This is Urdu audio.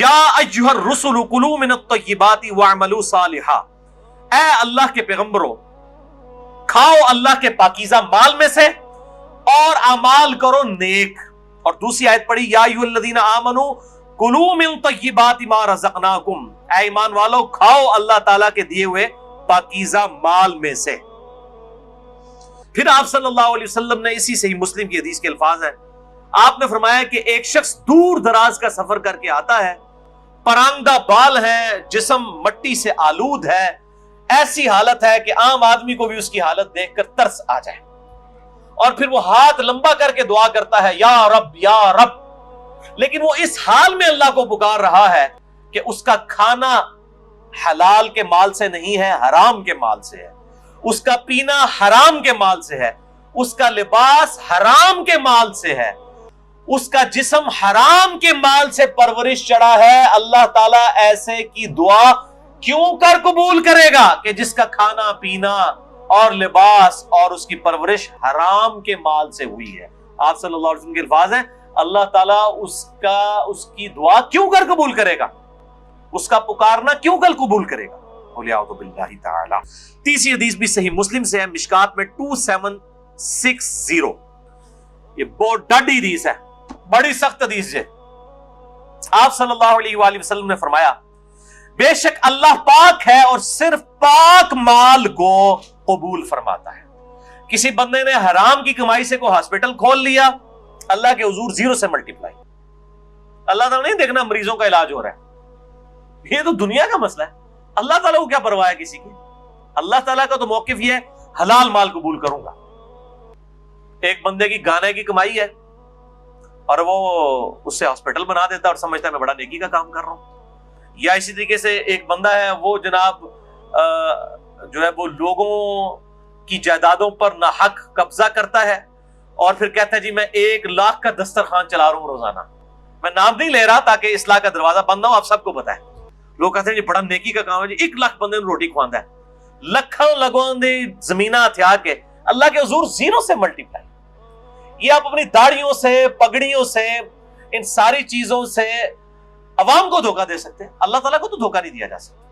یا ایھا الرسل کلوا من الطیبات واعملوا صالحا، اے اللہ کے پیغمبروں کھاؤ اللہ کے پاکیزہ مال میں سے اور اعمال کرو نیک۔ اور دوسری آیت پڑھی یا ایھا الذین آمنوا کلوا من طیبات ما رزقناکم، اے ایمان والو کھاؤ اللہ تعالیٰ کے دیے ہوئے پاکیزہ مال میں سے۔ پھر آپ صلی اللہ علیہ وسلم نے اسی صحیح مسلم کی حدیث کے الفاظ ہیں، آپ نے فرمایا کہ ایک شخص دور دراز کا سفر کر کے آتا ہے، پرانگدہ بال ہے، جسم مٹی سے آلود ہے، ایسی حالت ہے کہ عام آدمی کو بھی اس کی حالت دیکھ کر ترس آ جائے، اور پھر وہ ہاتھ لمبا کر کے دعا کرتا ہے یا رب یا رب، لیکن وہ اس حال میں اللہ کو پکار رہا ہے کہ اس کا کھانا حلال کے مال سے نہیں ہے، حرام کے مال سے ہے، اس کا پینا حرام کے مال سے ہے، اس کا لباس حرام کے مال سے ہے، اس کا جسم حرام کے مال سے پرورش چڑھا ہے۔ اللہ تعالیٰ ایسے کی دعا کیوں کر قبول کرے گا کہ جس کا کھانا پینا اور لباس اور اس کی پرورش حرام کے مال سے ہوئی ہے۔ آپ صلی اللہ علیہ وسلم کے الفاظ ہیں، اللہ تعالیٰ اس کی دعا کیوں کر قبول کرے گا، اس کا پکارنا کیوں کر قبول کرے گا؟ اعوذ باللہ تعالی۔ تیسری حدیث بھی صحیح مسلم سے ہے، مشکات میں 2760، یہ بہت ڈاڈی حدیث ہے، بڑی سخت حدیث ہے۔ آپ صلی اللہ علیہ وآلہ وسلم نے فرمایا بے شک اللہ پاک ہے اور صرف پاک مال کو قبول فرماتا ہے۔ کسی بندے نے حرام کی کمائی سے کوئی ہاسپٹل کھول لیا، اللہ کے حضور 0 سے ملٹیپلائی۔ اللہ تعالیٰ نہیں دیکھنا مریضوں کا علاج ہو رہا ہے، یہ تو دنیا کا مسئلہ ہے، اللہ تعالیٰ کو کیا پرواہ ہے کسی کی؟ اللہ تعالیٰ کا تو موقف یہ ہے حلال مال قبول کروں گا۔ ایک بندے کی گانے کی کمائی ہے اور وہ اس سے ہاسپٹل بنا دیتا ہے اور سمجھتا ہے میں بڑا نیکی کا کام کر رہا ہوں۔ یا اسی طریقے سے ایک بندہ ہے وہ جناب جو ہے وہ لوگوں کی جائیدادوں پر ناحق قبضہ کرتا ہے اور پھر کہتا ہے جی میں 1 لاکھ کا دسترخوان چلا رہا ہوں روزانہ۔ میں نام نہیں لے رہا تاکہ اصلاح کا دروازہ بند نہ ہو، آپ سب کو پتا ہے۔ لوگ کہتے ہیں جی بڑا نیکی کا کام ہے، جی 1 لاکھ بندے نے روٹی کھواندا ہے، لکھاں لگوان دے زمینہ ہتھیار کے، اللہ کے حضور 0 سے ملٹیپلائی۔ یہ آپ اپنی داڑھیوں سے، پگڑیوں سے، ان ساری چیزوں سے عوام کو دھوکہ دے سکتے ہیں، اللہ تعالیٰ کو تو دھوکہ نہیں دیا جا سکتا۔